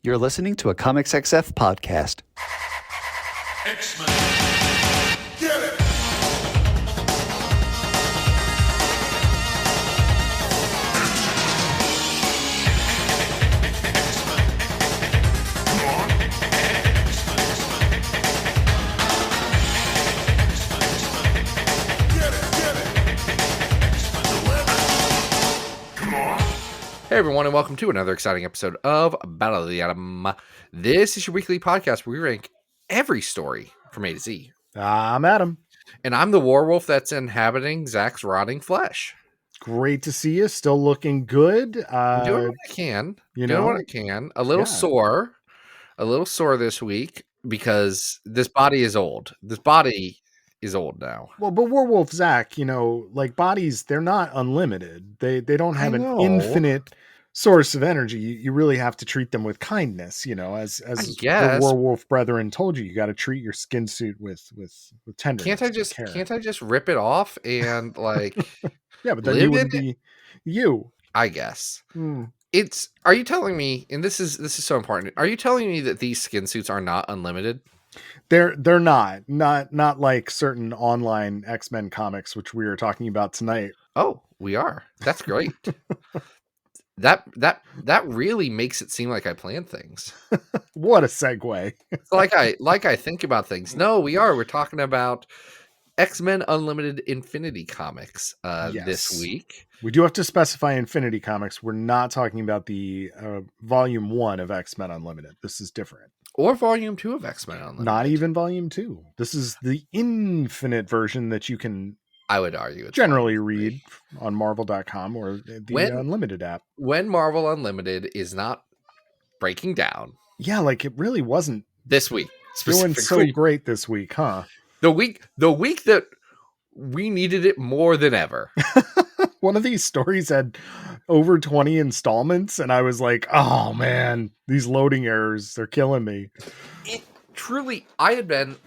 You're listening to a Comics XF podcast. X-Men. Get it! Hey everyone, and welcome to another exciting episode of Battle of the Atom. This is your weekly podcast where we rank every story from A to Z. I'm Adam. And I'm the werewolf that's inhabiting Zach's rotting flesh. Great to see you. Still looking good. I'm doing what I can. A little sore. A little sore this week because this body is old. This body is old now. Well, but werewolf Zach, like bodies, they're not unlimited. They don't have an infinite source of energy. You really have to treat them with kindness, as the werewolf brethren told you. You got to treat your skin suit with tenderness. Can't I just rip it off and like yeah, but then you wouldn't be you. I guess. Are you telling me, and this is so important, are you telling me that these skin suits are not unlimited? They're not like certain online X-Men comics, which we are talking about tonight. Oh, we are. That's great. that really makes it seem like I plan things. What a segue. like I think about things. No, we are. We're talking about X-Men Unlimited Infinity Comics this week. We do have to specify Infinity Comics. We're not talking about the Volume 1 of X-Men Unlimited. This is different. Or Volume 2 of X-Men Unlimited. Not even Volume 2. This is the infinite version that you can, I would argue, it's generally read on Marvel.com or the Unlimited app. When Marvel Unlimited is not breaking down. Yeah, like it really wasn't. This week. Doing so great this week, huh? The week that we needed it more than ever. One of these stories had over 20 installments, and I was like, oh man, these loading errors, they're killing me.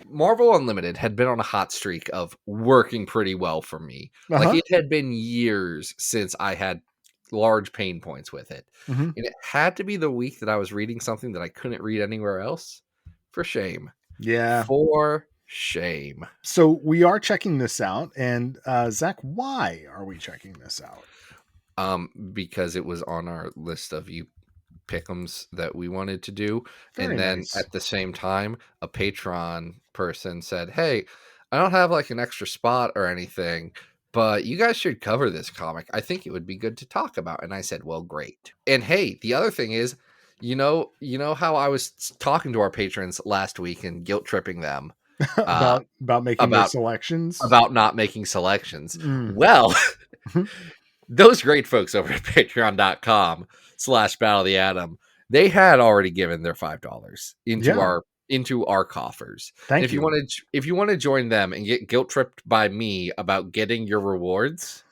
Marvel Unlimited had been on a hot streak of working pretty well for me. Like it had been years since I had large pain points with it. And it had to be the week that I was reading something that I couldn't read anywhere else. For shame. Yeah. For shame. So we are checking this out, and Zach, why are we checking this out? Because it was on our list of pick'ems that we wanted to do. Very nice. At the same time, a Patreon person said, hey, I don't have like an extra spot or anything, but you guys should cover this comic. I think it would be good to talk about. And I said, well, great. And hey, the other thing is, you know how I was talking to our patrons last week and guilt tripping them about making their selections, about not making selections. Well, those great folks over at patreon.com/Battle of the Atom, they had already given their $5 into our coffers. Thank you. If you want to join them and get guilt tripped by me about getting your rewards,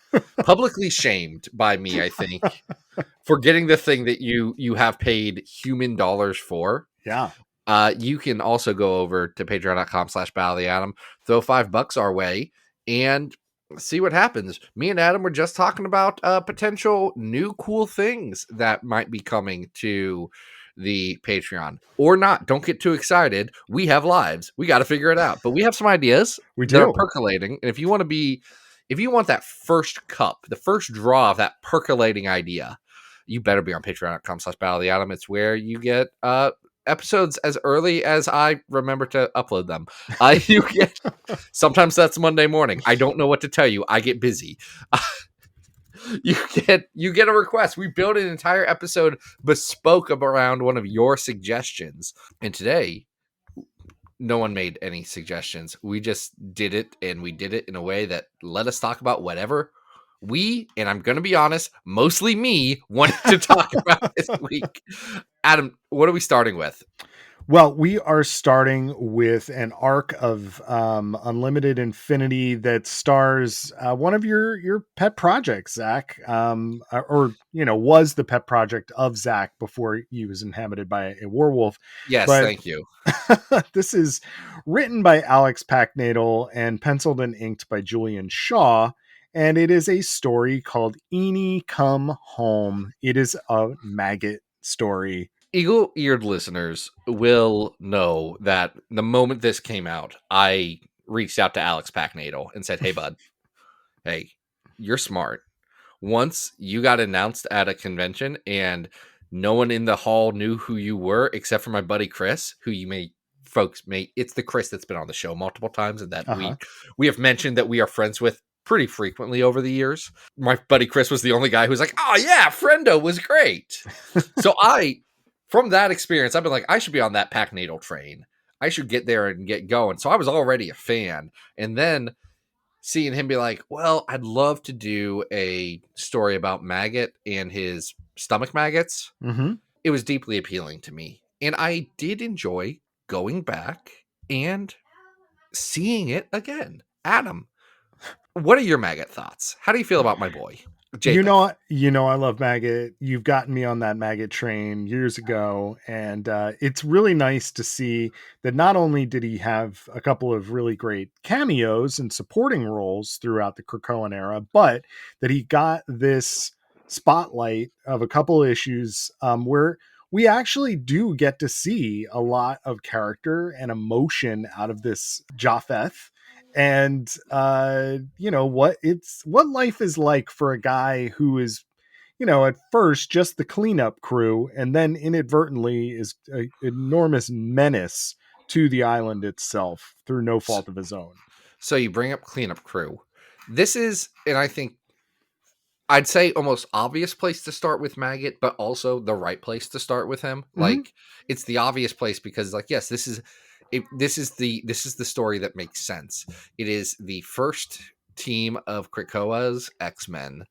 publicly shamed by me, I think, for getting the thing that you have paid human dollars for. Yeah. You can also go over to patreon.com/Battle of the Atom, throw $5 our way, and see what happens. Me and Adam were just talking about potential new cool things that might be coming to the Patreon. Or not. Don't get too excited. We have lives. We got to figure it out. But we have some ideas. We do. They're percolating. And if you want that first cup, the first draw of that percolating idea, you better be on patreon.com/Battle of the Atom. It's where you get episodes as early as I remember to upload them. Sometimes that's Monday morning. I don't know what to tell you. I get busy. You get a request. We built an entire episode bespoke around one of your suggestions. And today, no one made any suggestions. We just did it, and we did it in a way that let us talk about whatever and I'm going to be honest, mostly me, wanted to talk about this week. Adam, what are we starting with? Well, we are starting with an arc of Unlimited Infinity that stars one of your pet projects, Zach, was the pet project of Zach before he was inhabited by a werewolf. Yes, thank you. This is written by Alex Packnadel and penciled and inked by Julian Shaw. And it is a story called Eany Come Home. It is a maggot story. Eagle-eared listeners will know that the moment this came out, I reached out to Alex Packnadel and said, "Hey, bud, hey, you're smart. Once you got announced at a convention and no one in the hall knew who you were except for my buddy Chris, who you may it's the Chris that's been on the show multiple times and that Uh-huh. we have mentioned that we are friends with pretty frequently over the years. My buddy Chris was the only guy who was like, "Oh yeah, Friendo was great." So from that experience, I've been like, I should be on that Packnatal train. I should get there and get going. So I was already a fan. And then seeing him be like, well, I'd love to do a story about Maggot and his stomach maggots. Mm-hmm. It was deeply appealing to me. And I did enjoy going back and seeing it again. Adam, what are your Maggot thoughts? How do you feel about my boy? Japheth? I love Maggot. You've gotten me on that Maggot train years ago, and it's really nice to see that not only did he have a couple of really great cameos and supporting roles throughout the Krakoan era, but that he got this spotlight of a couple of issues where we actually do get to see a lot of character and emotion out of this Japheth, and what life is like for a guy who is, at first just the cleanup crew and then inadvertently is an enormous menace to the island itself through no fault of his own. So you bring up cleanup crew. This is, and I think I'd say almost obvious place to start with Maggot, but also the right place to start with him. Mhm. Like it's the obvious place because, like, yes, this is the story that makes sense. It is the first team of Krakoa's X-Men.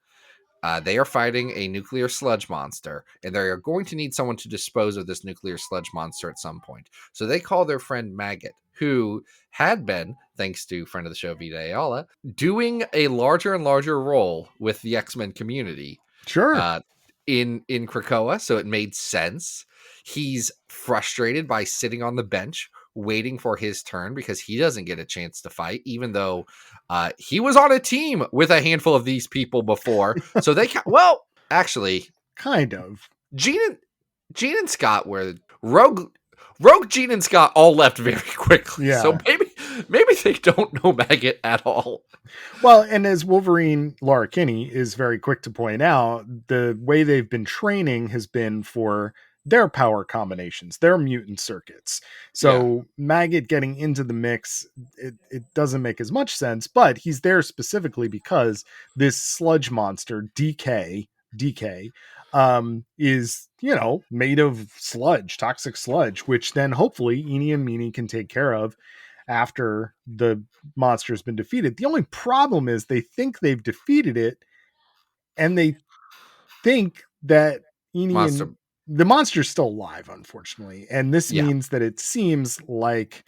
They are fighting a nuclear sludge monster, and they are going to need someone to dispose of this nuclear sludge monster at some point. So they call their friend Maggot, who had been, thanks to friend of the show Vita Ayala, doing a larger and larger role with the X-Men community. Sure. In Krakoa, so it made sense. He's frustrated by sitting on the bench waiting for his turn because he doesn't get a chance to fight, even though he was on a team with a handful of these people before. So they actually, kind of. Gene and Scott were Rogue Gene and Scott all left very quickly. Yeah. So maybe they don't know Maggot at all. Well, and as Wolverine Laura Kinney is very quick to point out, the way they've been training has been for their power combinations, their mutant circuits. So Maggot getting into the mix, it doesn't make as much sense, but he's there specifically because this sludge monster, DK, is, made of sludge, toxic sludge, which then hopefully Eany and Meany can take care of after the monster's been defeated. The only problem is they think they've defeated it, and they think that Monster. the monster's still alive, unfortunately. And this means that it seems like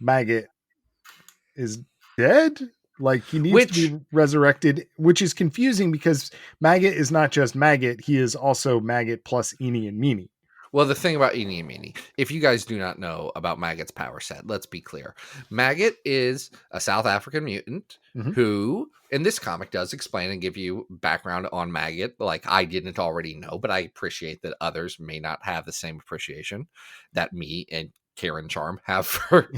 Maggot is dead. Like he needs to be resurrected, which is confusing because Maggot is not just Maggot. He is also Maggot plus Eany and Meany. Well, the thing about Eany and Meany, if you guys do not know about Maggot's power set, let's be clear. Maggot is a South African mutant who, in this comic, does explain and give you background on Maggot, like I didn't already know, but I appreciate that others may not have the same appreciation that me and Karen Charm have for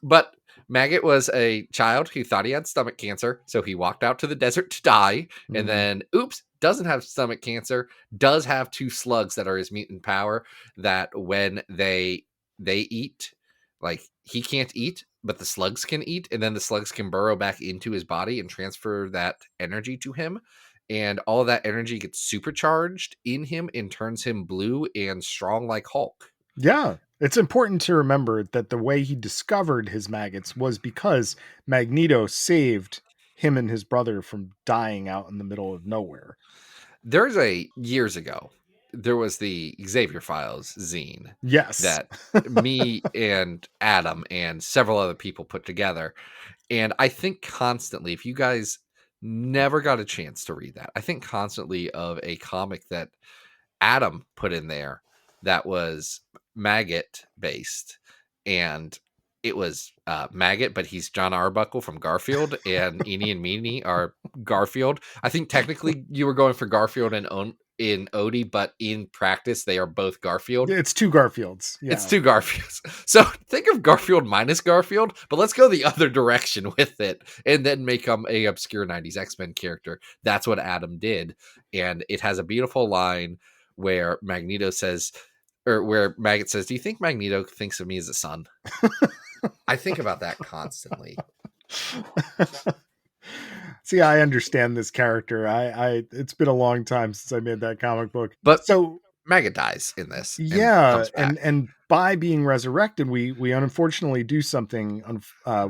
but Maggot was a child who thought he had stomach cancer, so he walked out to the desert to die, and then, oops, doesn't have stomach cancer, does have two slugs that are his mutant power, that when they eat, like, he can't eat, but the slugs can eat, and then the slugs can burrow back into his body and transfer that energy to him, and all of that energy gets supercharged in him and turns him blue and strong like Hulk. Yeah. It's important to remember that the way he discovered his maggots was because Magneto saved him and his brother from dying out in the middle of nowhere. Years ago, there was the Xavier Files zine. Yes. That me and Adam and several other people put together. And I think constantly, if you guys never got a chance to read that, I think constantly of a comic that Adam put in there that was Maggot based, and it was Maggot, but he's John Arbuckle from Garfield, and Eany and Meany are Garfield. I think technically you were going for Garfield and in Odie, but in practice they are both Garfield. It's two Garfields. Yeah. It's two Garfields. So think of Garfield minus Garfield, but let's go the other direction with it and then make him a obscure 90s X-Men character. That's what Adam did. And it has a beautiful line where Magneto says, or where Maggot says, "Do you think Magneto thinks of me as a son?" I think about that constantly. See, I understand this character. I it's been a long time since I made that comic book. But so Maggot dies in this. yeah, and and by being resurrected, we unfortunately do something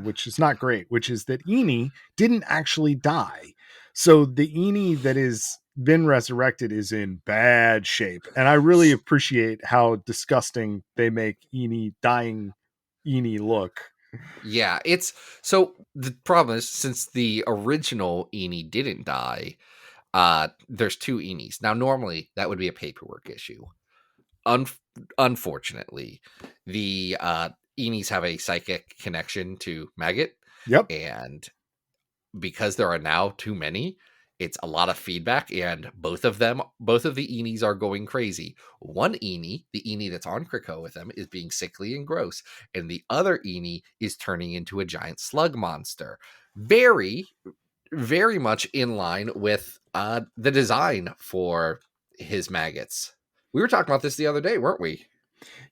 which is not great, which is that Eany didn't actually die. So the Eany that is been resurrected is in bad shape, and I really appreciate how disgusting they make dying Eany look. yeah, it's so the problem is since the original Eany didn't die, there's two Eanies. Now normally that would be a paperwork issue. Unfortunately, the Eanies have a psychic connection to Maggot. Yep. And because there are now too many, it's a lot of feedback, and both of the Eanies are going crazy. One Eany, the Eany that's on Krakoa with them, is being sickly and gross, and the other Eany is turning into a giant slug monster. Very, very much in line with the design for his maggots. We were talking about this the other day, weren't we?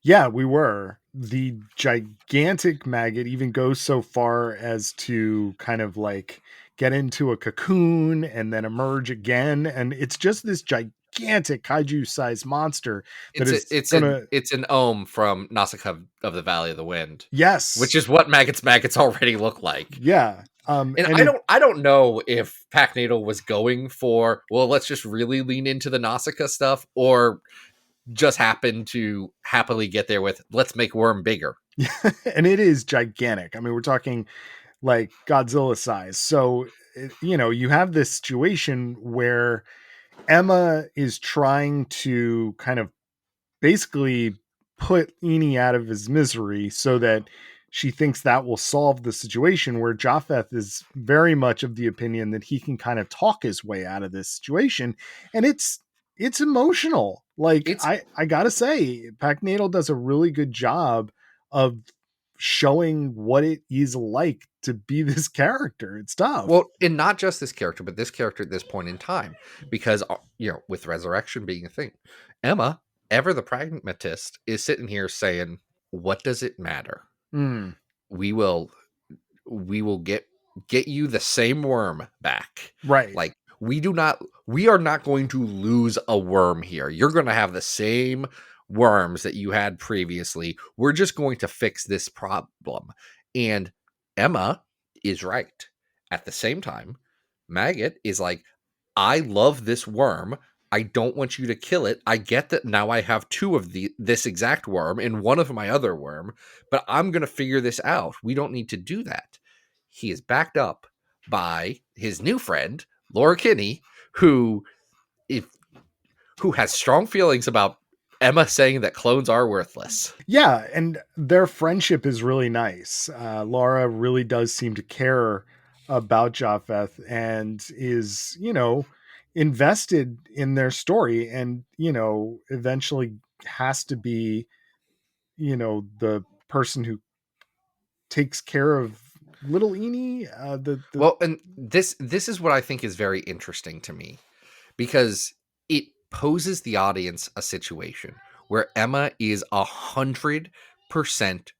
Yeah, we were. The gigantic maggot even goes so far as to kind of like get into a cocoon and then emerge again. And it's just this gigantic kaiju-sized monster that It's an Ohm from Nausicaa of the Valley of the Wind. Yes. Which is what maggots already look like. Yeah. And I don't know if Packnatal was going for, well, let's just really lean into the Nausicaa stuff, or just happen to happily get there with, let's make Worm bigger. And it is gigantic. I mean, we're talking like Godzilla size. So, you have this situation where Emma is trying to kind of basically put Eany out of his misery so that she thinks that will solve the situation, where Japheth is very much of the opinion that he can kind of talk his way out of this situation. And it's emotional. Like, I gotta say, Packnatal does a really good job of showing what it is like to be this character. It's tough. Well, and not just this character, but this character at this point in time, because with resurrection being a thing, Emma, ever the pragmatist, is sitting here saying, "What does it matter? We will get you the same worm back." Right. Like, we are not going to lose a worm here. You're going to have the same worms that you had previously. We're just going to fix this problem. And Emma is right. At the same time, Maggot is like, I love this worm. I don't want you to kill it. I get that now I have two of this exact worm and one of my other worm, but I'm going to figure this out. We don't need to do that. He is backed up by his new friend, Laura Kinney, who has strong feelings about Emma saying that clones are worthless. Yeah, and their friendship is really nice. Laura really does seem to care about Japheth and is, invested in their story, and, eventually has to be, the person who takes care of little Eany. Well, and this is what I think is very interesting to me, because it poses the audience a situation where Emma is 100%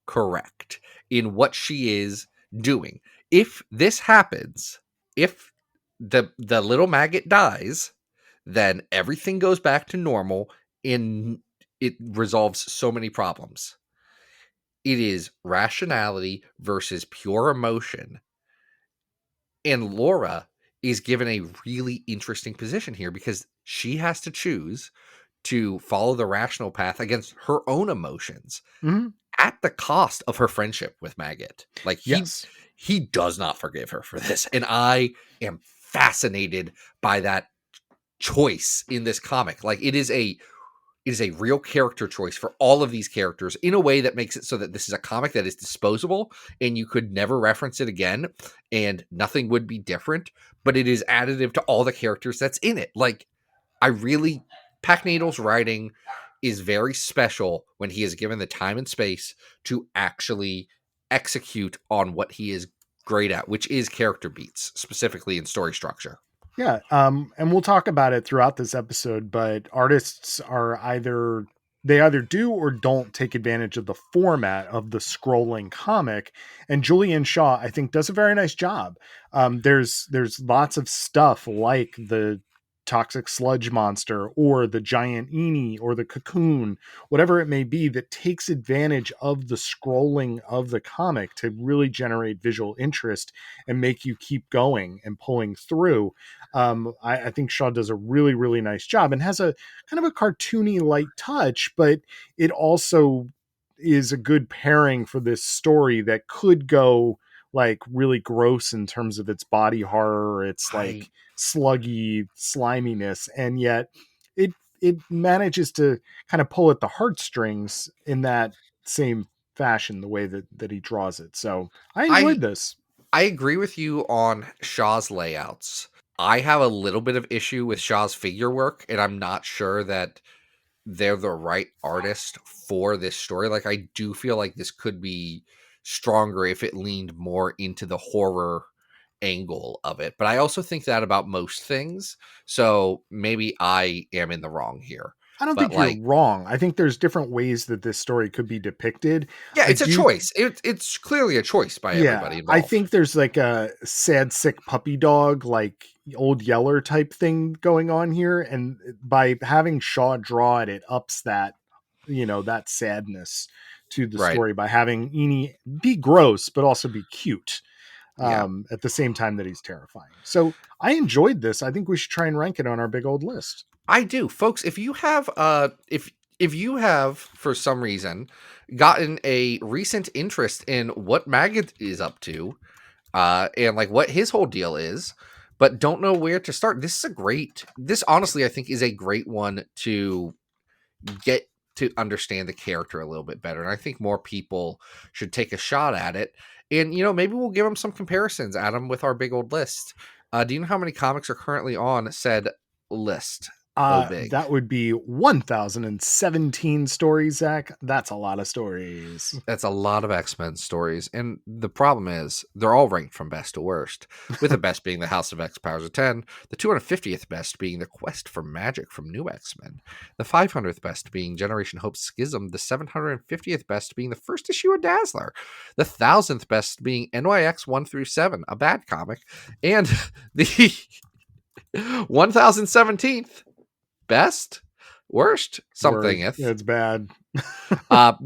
correct in what she is doing. If this happens, if the little maggot dies, then everything goes back to normal and it resolves so many problems. It is rationality versus pure emotion. And Laura is given a really interesting position here, because she has to choose to follow the rational path against her own emotions at the cost of her friendship with Maggot. Like, he does not forgive her for this. And I am fascinated by that choice in this comic. Like, it is a real character choice for all of these characters in a way that makes it so that this is a comic that is disposable and you could never reference it again and nothing would be different, but it is additive to all the characters that's in it. Like, I really Pack Needle's writing is very special when he is given the time and space to actually execute on what he is great at, which is character beats, specifically in story structure. Yeah, and we'll talk about it throughout this episode, but artists are either do or don't take advantage of the format of the scrolling comic, and Julian Shaw, I think, does a very nice job. There's lots of stuff like the toxic sludge monster or the giant Eany or the cocoon, whatever it may be, that takes advantage of the scrolling of the comic to really generate visual interest and make you keep going and pulling through. I think Shaw does a really, really nice job and has a kind of a cartoony light touch, but it also is a good pairing for this story that could go like really gross in terms of its body horror, its like sluggy sliminess, and yet it manages to kind of pull at the heartstrings in that same fashion, the way that he draws it. So I enjoyed this. I agree with you on Shaw's layouts. I have a little bit of issue with Shaw's figure work, and I'm not sure that they're the right artist for this story. Like, I do feel like this could be stronger if it leaned more into the horror angle of it. But I also think that about most things. So maybe I am in the wrong here. I don't But think you're wrong. I think there's different ways that this story could be depicted. yeah, it's a choice. It's clearly a choice by everybody involved. I think there's like a sad, sick puppy dog, like Old Yeller type thing going on here. And by having Shaw draw it, it ups that, that sadness to the story by having Eany be gross, but also be cute at the same time that he's terrifying. So I enjoyed this. I think we should try and rank it on our big old list. I do, folks. If you have, if you have for some reason gotten a recent interest in what Maggot is up to, and like what his whole deal is, but don't know where to start, this honestly I think is a great one to get to understand the character a little bit better, and I think more people should take a shot at it. And maybe we'll give them some comparisons, Adam, with our big old list. Do you know how many comics are currently on said list? That would be 1,017 stories, Zach. That's a lot of stories. That's a lot of X-Men stories. And the problem is they're all ranked from best to worst, with the best being the House of X Powers of 10, the 250th best being the Quest for Magic from New X-Men, the 500th best being Generation Hope Schism, the 750th best being the first issue of Dazzler, the 1,000th best being NYX 1-7, a bad comic, and the 1,017th best, worst, something. Yeah, it's bad.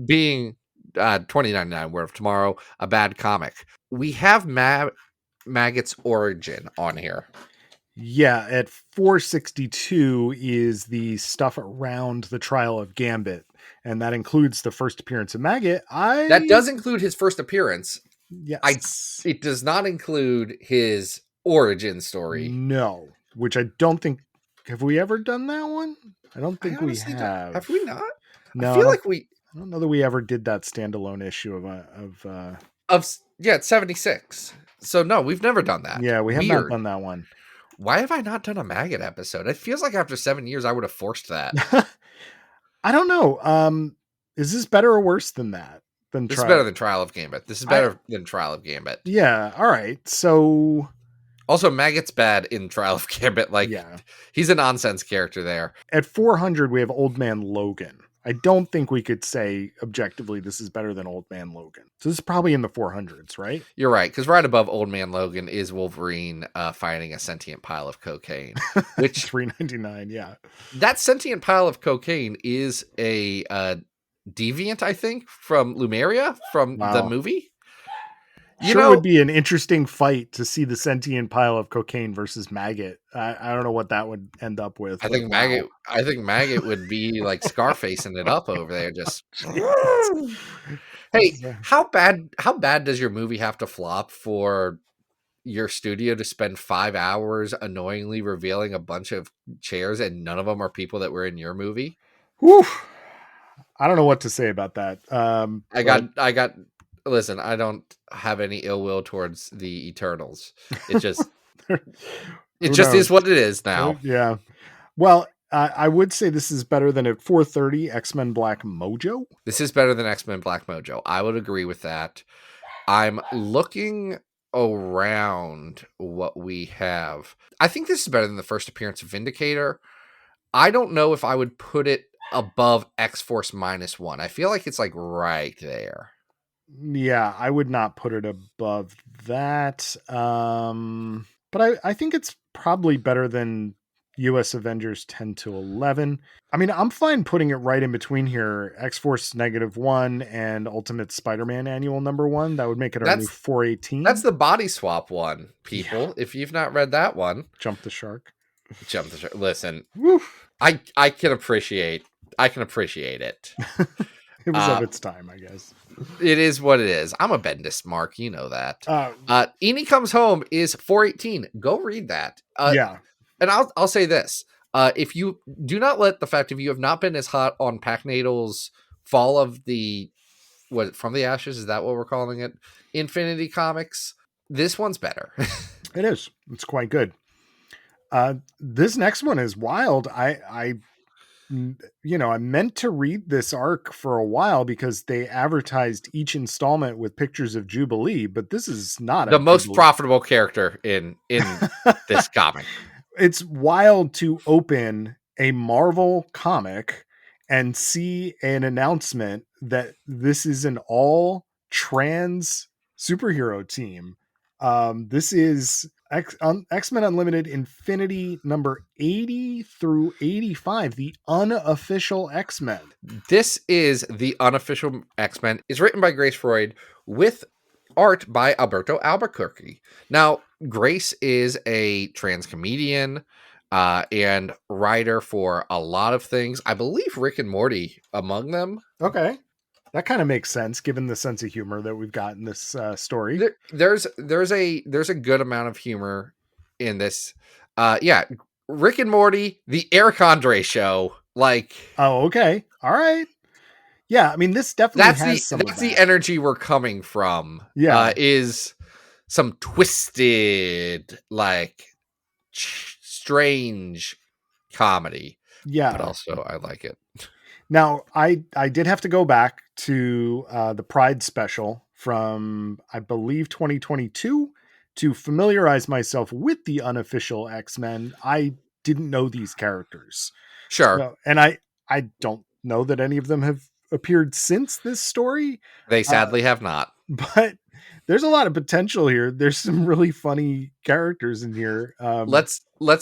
Being 2099 Word of Tomorrow, a bad comic. We have Maggot's origin on here. Yeah, at 462 is the stuff around the trial of Gambit, and that includes the first appearance of Maggot. That does include his first appearance. Yes. It does not include his origin story. No, which I don't think. Have we ever done that one? I don't think we have. Have we not? No, I feel like we. I don't know that we ever did that standalone issue it's 76. So no, we've never done that. Yeah, we have not done that one. Why have I not done a Maggot episode? It feels like after 7 years I would have forced that. I don't know. Is this better or worse than that? This is better than Trial of Gambit. This is better than Trial of Gambit. Yeah. All right. So. Also, Maggot's bad in Trial of Gambit. He's a nonsense character there. At 400, we have Old Man Logan. I don't think we could say objectively this is better than Old Man Logan. So this is probably in the 400s, right? You're right, because right above Old Man Logan is Wolverine fighting a sentient pile of cocaine. Which $3.99, yeah. That sentient pile of cocaine is a deviant, I think, from Lumeria, from the movie. It would be an interesting fight to see the sentient pile of cocaine versus Maggot. I don't know what that would end up with. I think Maggot would be like Scarfacing it up over there. Just hey, how bad does your movie have to flop for your studio to spend 5 hours annoyingly revealing a bunch of chairs and none of them are people that were in your movie? Whew. I don't know what to say about that. Listen, I don't have any ill will towards the Eternals. It just is what it is now. Yeah. Well, I would say this is better than at 430 X-Men Black Mojo. This is better than X-Men Black Mojo. I would agree with that. I'm looking around what we have. I think this is better than the first appearance of Vindicator. I don't know if I would put it above X-Force -1. I feel like it's like right there. Yeah, I would not put it above that. But I think it's probably better than US Avengers 10 to 11. I mean, I'm fine putting it right in between here. X-Force -1 and Ultimate Spider-Man Annual #1. That would make it our new 418. That's the body swap one, people. Yeah. If you've not read that one. Jump the Shark. Jump the Shark. Listen, Woof. I can appreciate it. It was of its time, I guess. It is what it is. I'm a Bendis mark, you know that. Eany Comes Home is 418. Go read that. Yeah. And I'll say this. If you do not let the fact if you have not been as hot on Pac Natal's Fall of the From the Ashes, is that what we're calling it? Infinity Comics. This one's better. It is. It's quite good. This next one is wild. I meant to read this arc for a while because they advertised each installment with pictures of Jubilee, but this is not the most profitable character in this comic. It's wild to open a Marvel comic and see an announcement that this is an all trans superhero team. This is X-Men Unlimited Infinity number 80 through 85, the Unofficial X-Men. This is the Unofficial X-Men. It's written by Grace Freud with art by Alberto Albuquerque. Now, Grace is a trans comedian and writer for a lot of things. I believe Rick and Morty among them. Okay. That kind of makes sense given the sense of humor that we've got in this story. There's a good amount of humor in this. Rick and Morty, the Eric Andre show. Like, oh, okay. All right. Yeah, I mean, this definitely has some that's the energy we're coming from. Yeah. Is some twisted, like, strange comedy. Yeah. But also, I like it. Now, I did have to go back to the Pride special from, I believe, 2022 to familiarize myself with the Unofficial X-Men. I didn't know these characters. Sure. So, and I don't know that any of them have appeared since this story. They sadly have not. But there's a lot of potential here. There's some really funny characters in here. Let's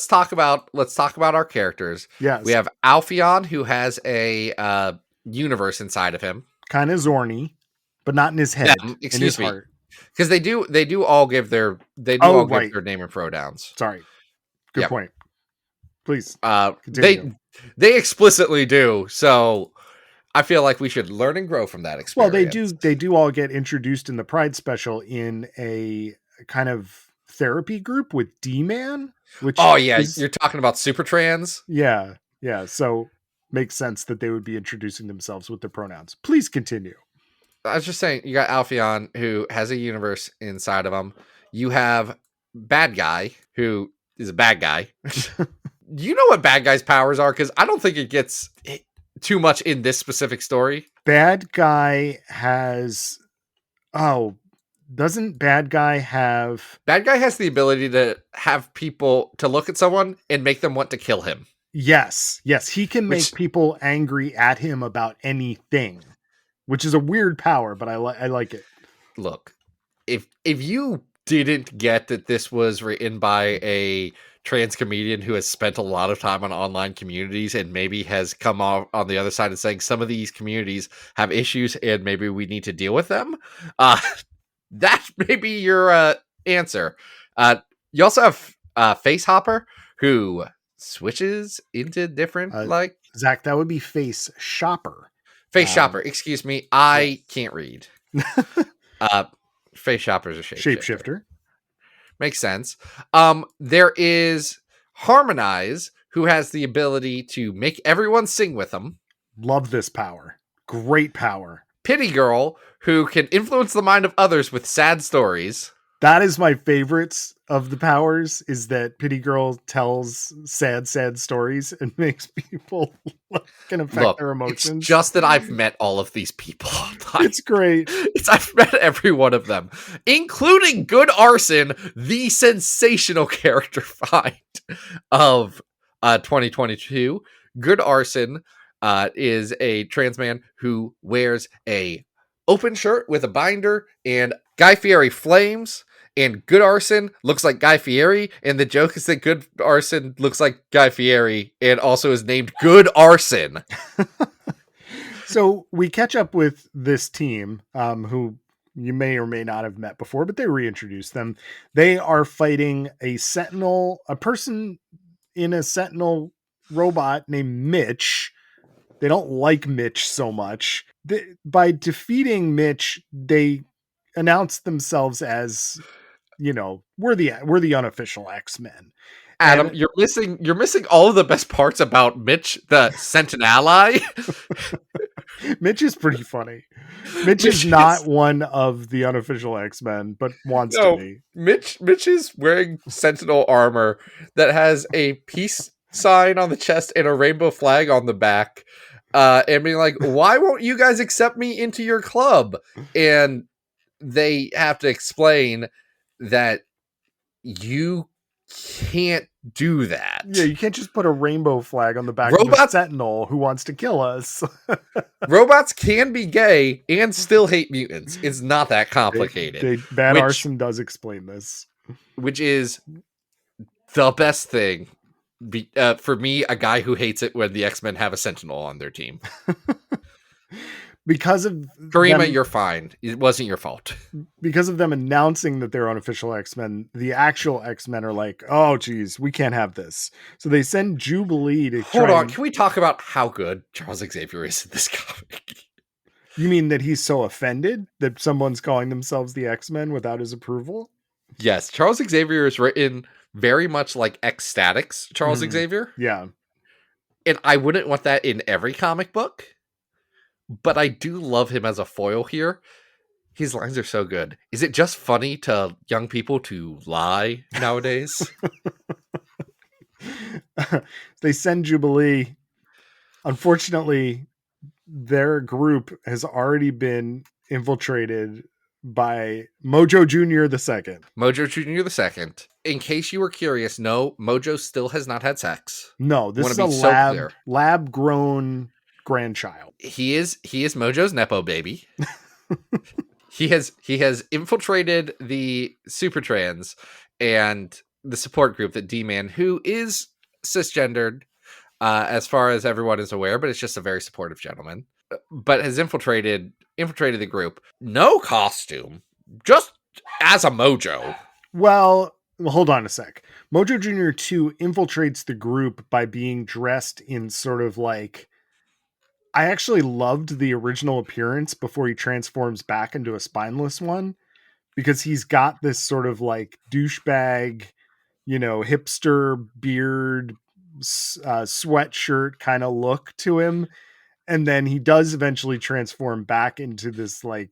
talk about our characters. Yes. We have Alpheon, who has a universe inside of him. Kind of Zorny, but not in his head. Yeah, in his heart. Because they do all give their give their name and pronouns. Sorry. Good point. Please. They explicitly do. So I feel like we should learn and grow from that experience. Well, they do all get introduced in the Pride special in a kind of therapy group with D-Man, which you're talking about Super Trans? Yeah. So makes sense that they would be introducing themselves with their pronouns. Please continue. I was just saying, you got Alpheon, who has a universe inside of him. You have Bad Guy, who is a bad guy. You know what Bad Guy's powers are? Because I don't think it gets too much in this specific story. Bad Guy has... Oh, doesn't Bad Guy have... Bad Guy has the ability to have people to look at someone and make them want to kill him. Yes. He can make people angry at him about anything, which is a weird power, but I like it. Look, if you didn't get that this was written by a trans comedian who has spent a lot of time on online communities and maybe has come off on the other side and saying some of these communities have issues and maybe we need to deal with them, that may be your answer. You also have Face Hopper, who switches into different Zach, that would be Face Shopper. Face Shopper, excuse me. I can't read. Face Shopper is a shapeshifter. Makes sense. There is Harmonize, who has the ability to make everyone sing with them. Love this power. Great power. Pity Girl, who can influence the mind of others with sad stories. That is my favorites of the powers is that Pity Girl tells sad stories and makes people can affect Look, their it's emotions. just that I've met all of these people. It's great. I've met every one of them, including Good Arson, the sensational character find of 2022. Good Arson is a trans man who wears a open shirt with a binder, and Guy Fieri flames, and Good Arson looks like Guy Fieri, and the joke is that Good Arson looks like Guy Fieri and also is named Good Arson. So we catch up with this team, who you may or may not have met before, but they reintroduce them. They are fighting a person in a Sentinel robot named Mitch. They don't like Mitch so much. By defeating Mitch, they announce themselves as, we're the unofficial X-Men. Adam, And you're missing all of the best parts about Mitch, the Sentinelli. Mitch is pretty funny. Mitch is not one of the unofficial X-Men, but wants to be. Mitch is wearing Sentinel armor that has a peace sign on the chest and a rainbow flag on the back. And being like, why won't you guys accept me into your club? And they have to explain that you can't do that. Yeah, you can't just put a rainbow flag on the back of a Sentinel who wants to kill us. Robots can be gay and still hate mutants. It's not that complicated. Bad Arson does explain this. Which is the best thing. For me, a guy who hates it when the X-Men have a Sentinel on their team. Because of Karima, you're fine. It wasn't your fault. Because of them announcing that they're unofficial X-Men, the actual X-Men are like, oh, geez, we can't have this. So they send Jubilee to Hold on, can we talk about how good Charles Xavier is in this comic? You mean that he's so offended that someone's calling themselves the X-Men without his approval? Yes, Charles Xavier is written very much like Ecstatics Charles Xavier. Yeah. And I wouldn't want that in every comic book. But I do love him as a foil here. His lines are so good. Is it just funny to young people to lie nowadays? They send Jubilee. Unfortunately, their group has already been infiltrated by Mojo Jr. the Second. Mojo Jr. the Second. In case you were curious, no, Mojo still has not had sex. No, this is a lab-grown grandchild. He is Mojo's nepo baby. he has infiltrated the Supertrans and the support group that D-Man, who is cisgendered as far as everyone is aware, but it's just a very supportive gentleman, but has infiltrated the group. No costume, just as a Mojo. Well, hold on a sec. Mojo Jr. 2 infiltrates the group by being dressed in sort of like, I actually loved the original appearance before he transforms back into a spineless one, because he's got this sort of like douchebag, hipster beard, sweatshirt kind of look to him. And then he does eventually transform back into this like,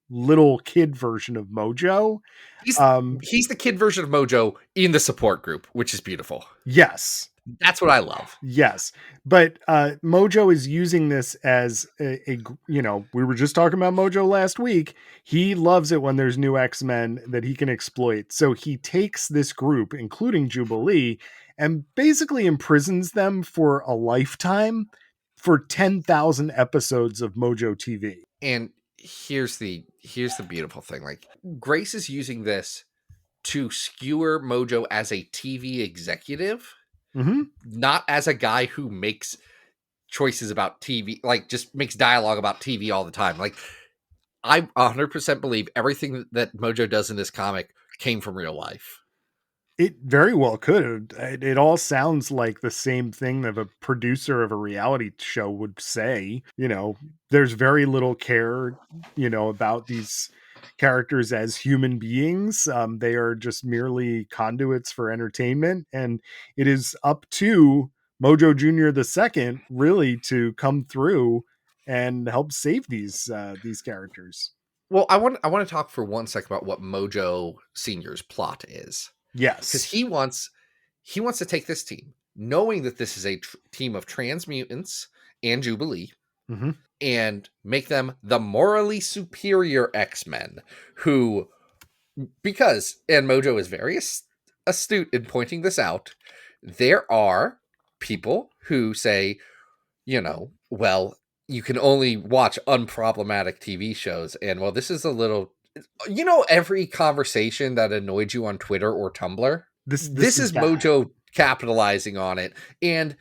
little kid version of Mojo. He's the kid version of Mojo in the support group, which is beautiful. Yes. That's what I love. Yes. But Mojo is using this as a we were just talking about Mojo last week. He loves it when there's new X-Men that he can exploit. So he takes this group, including Jubilee, and basically imprisons them for a lifetime for 10,000 episodes of Mojo TV. And here's the beautiful thing. Like, Grace is using this to skewer Mojo as a TV executive. Mm-hmm. Not as a guy who makes choices about TV, like just makes dialogue about TV all the time. Like, I 100% believe everything that Mojo does in this comic came from real life. It very well could. It all sounds like the same thing that a producer of a reality show would say. There's very little care, about these characters as human beings. They are just merely conduits for entertainment, and it is up to Mojo Jr. the Second really to come through and help save these characters. Well, I want to talk for 1 second about what Mojo Senior's plot is, because Yes. he wants to take this team, knowing that this is a team of transmutants and Jubilee, Hmm. and make them the morally superior X-Men, who, because, and Mojo is very astute in pointing this out, there are people who say, well, you can only watch unproblematic TV shows. And well, this is a little, every conversation that annoyed you on Twitter or Tumblr, This this is is bad. Mojo capitalizing on it. And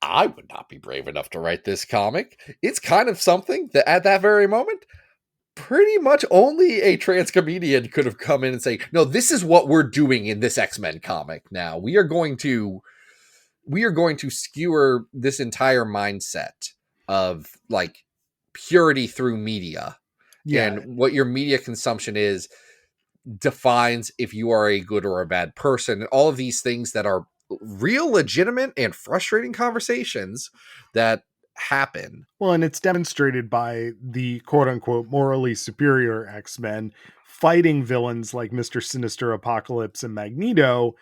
I would not be brave enough to write this comic. It's kind of something that at that very moment, pretty much only a trans comedian could have come in and say, no, this is what we're doing in this X-Men comic now. We are going to skewer this entire mindset of like purity through media, Yeah. and what your media consumption is defines if you are a good or a bad person, and all of these things that are real, legitimate, and frustrating conversations that happen. Well, and it's demonstrated by the quote unquote morally superior X-Men fighting villains like Mr. Sinister, Apocalypse, and Magneto,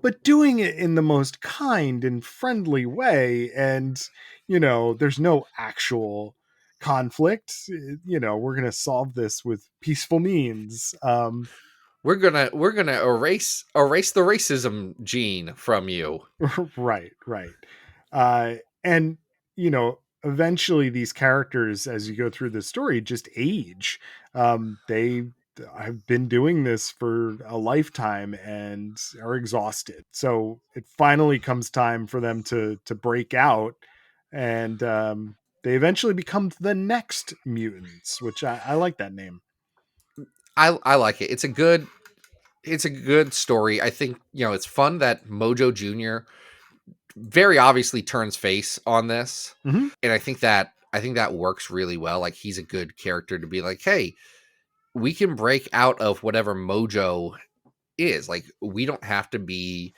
but doing it in the most kind and friendly way. And, there's no actual conflict. We're going to solve this with peaceful means. We're gonna erase the racism gene from you. Right, right. And eventually these characters, as you go through the story, just age. They have been doing this for a lifetime and are exhausted. So it finally comes time for them to break out, and they eventually become the next mutants, which I like that name. I like it. It's a good story. I think, it's fun that Mojo Jr. very obviously turns face on this. Hmm. And I think that works really well. Like, he's a good character to be like, hey, we can break out of whatever Mojo is. Like, we don't have to be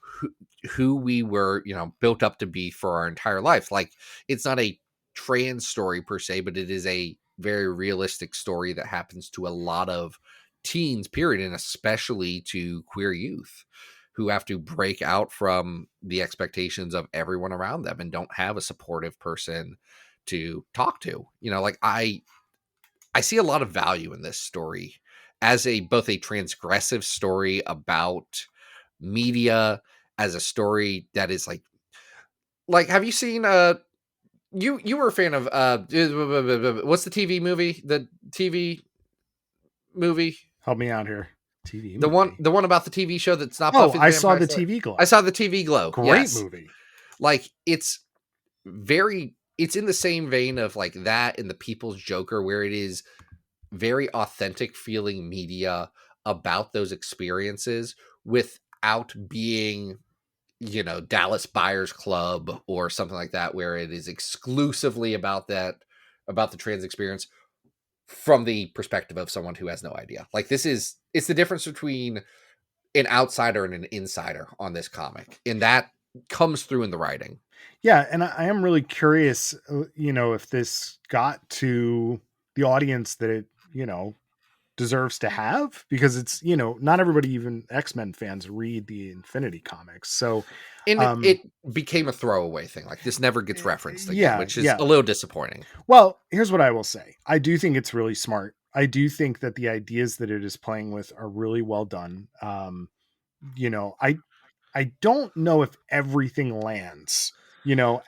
who, who we were, built up to be for our entire life. Like, it's not a trans story per se, but it is a very realistic story that happens to a lot of teens, period, and especially to queer youth who have to break out from the expectations of everyone around them and don't have a supportive person to talk to. Like, I see a lot of value in this story as a both a transgressive story about media, as a story that is like, have you seen you were a fan of what's the TV movie? The TV movie? Help me out here. TV The one movie. the one about the TV show that's not Oh, Buffy the I saw Vampire the Slayer? TV I Glow. saw the TV Glow. Great Yes. movie. Like, it's in the same vein of like that and the People's Joker, where it is very authentic feeling media about those experiences without being, Dallas Buyers Club or something like that, where it is exclusively about the trans experience from the perspective of someone who has no idea. Like, it's the difference between an outsider and an insider on this comic, and that comes through in the writing. Yeah, and I am really curious, if this got to the audience that it, deserves to have, because it's, not everybody, even X-Men fans, read the Infinity comics. So, And it, um, it became a throwaway thing. Like, this never gets referenced again, yeah, which is yeah. a little disappointing. Well, here's what I will say. I do think it's really smart. I do think that the ideas that it is playing with are really well done. You know, I I don't know if everything lands,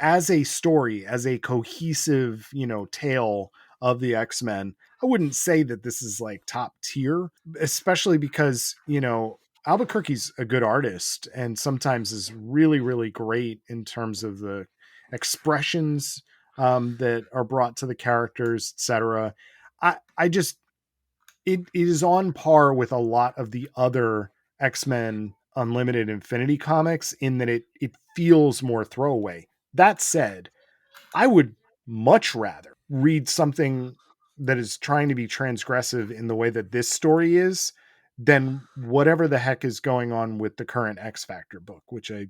as a story, as a cohesive, tale of the X-Men. I wouldn't say that this is like top tier, especially because, Albuquerque's a good artist and sometimes is really, really great in terms of the expressions that are brought to the characters, etc. I just, it is on par with a lot of the other X-Men Unlimited Infinity comics in that it feels more throwaway. That said, I would much rather read something that is trying to be transgressive in the way that this story is than whatever the heck is going on with the current X Factor book, which I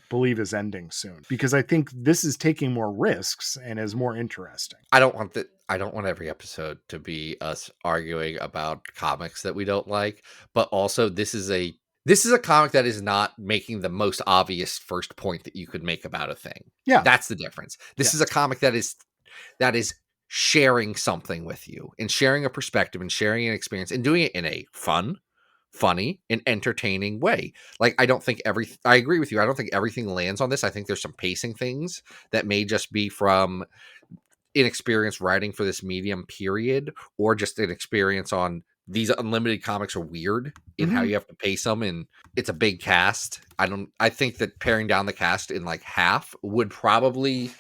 believe is ending soon, because I think this is taking more risks and is more interesting. I don't want every episode to be us arguing about comics that we don't like, but also this is a comic that is not making the most obvious first point that you could make about a thing. Yeah. That's the difference. This is a comic that is sharing something with you, and sharing a perspective, and sharing an experience, and doing it in a fun, funny, and entertaining way. Like, I agree with you. I don't think everything lands on this. I think there's some pacing things that may just be from inexperienced writing for this medium, period, or just an experience on these unlimited comics are weird in how you have to pace them, and it's a big cast. I think that paring down the cast in like half would probably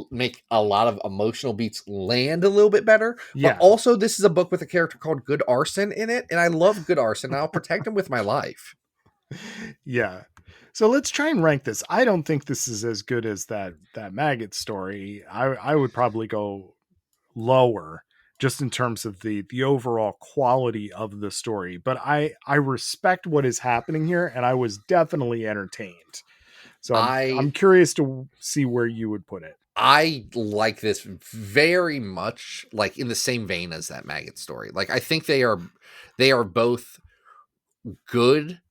make a lot of emotional beats land a little bit better. Yeah. But also, this is a book with a character called Good Arson in it, and I love Good Arson, and I'll protect him with my life. Yeah. So let's try and rank this. I don't think this is as good as that maggot story. I would probably go lower, just in terms of the overall quality of the story. But I respect what is happening here, and I was definitely entertained. So I'm curious to see where you would put it. I like this very much, like in the same vein as that maggot story. Like, I think they are both good,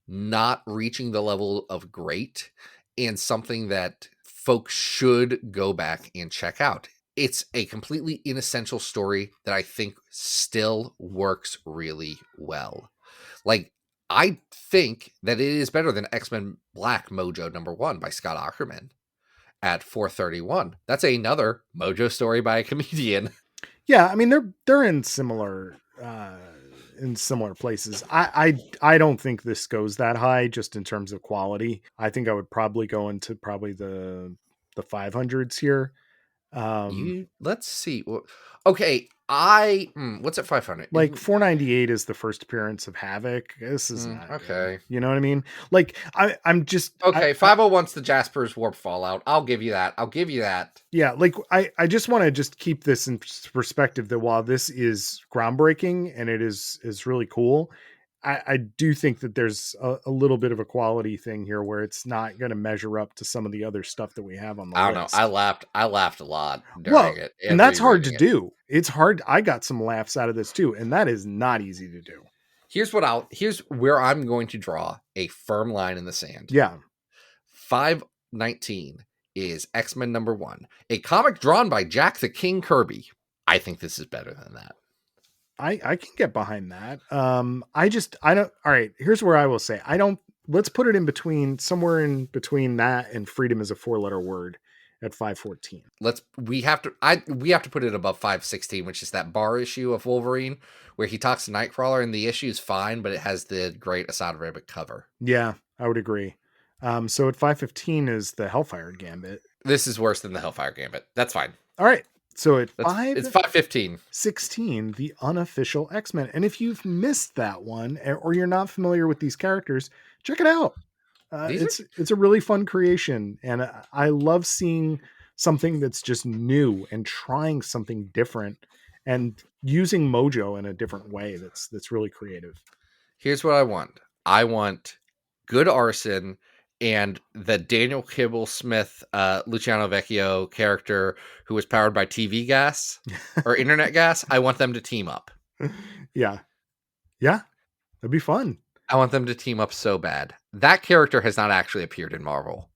not reaching the level of great, and something that folks should go back and check out. It's a completely inessential story that I think still works really well. Like, I think that it is better than X-Men Black Mojo #1 by Scott Aukerman at 431. That's another Mojo story by a comedian. Yeah, I mean they're in similar places. I don't think this goes that high just in terms of quality. I think I would probably go into the 500s here. Let's see. Okay, what's at 500? Like 498 is the first appearance of Havoc. This is not okay. Good. You know what I mean? Like I'm just okay. 501's the Jasper's Warp Fallout. I'll give you that. Yeah, like I just want to just keep this in perspective that while this is groundbreaking and it is really cool, I do think that there's a little bit of a quality thing here where it's not going to measure up to some of the other stuff that we have on the I don't list. know. I laughed a lot during it. And that's hard to do. It's hard. I got some laughs out of this too, and that is not easy to do. Here's where I'm going to draw a firm line in the sand. Yeah. 519 is X-Men #1, a comic drawn by Jack the King Kirby. I think this is better than that. I can get behind that. I don't. All right. Here's where I will say let's put it in between, somewhere in between that and Freedom is a 4-letter word at 514. We have to put it above 516, which is that bar issue of Wolverine where he talks to Nightcrawler, and the issue is fine, but it has the great Assad Rabbit cover. Yeah, I would agree. So at 515 is the Hellfire Gambit. This is worse than the Hellfire Gambit. That's fine. All right. So it's 515. 16, the Unofficial X-Men. And if you've missed that one, or you're not familiar with these characters, check it out. It's a really fun creation, and I love seeing something that's just new and trying something different and using Mojo in a different way. That's really creative. Here's what I want. I want Good Arson and the Daniel Kibble Smith, Luciano Vecchio character who was powered by TV gas or internet gas. I want them to team up. Yeah. That'd be fun. I want them to team up so bad. That character has not actually appeared in Marvel,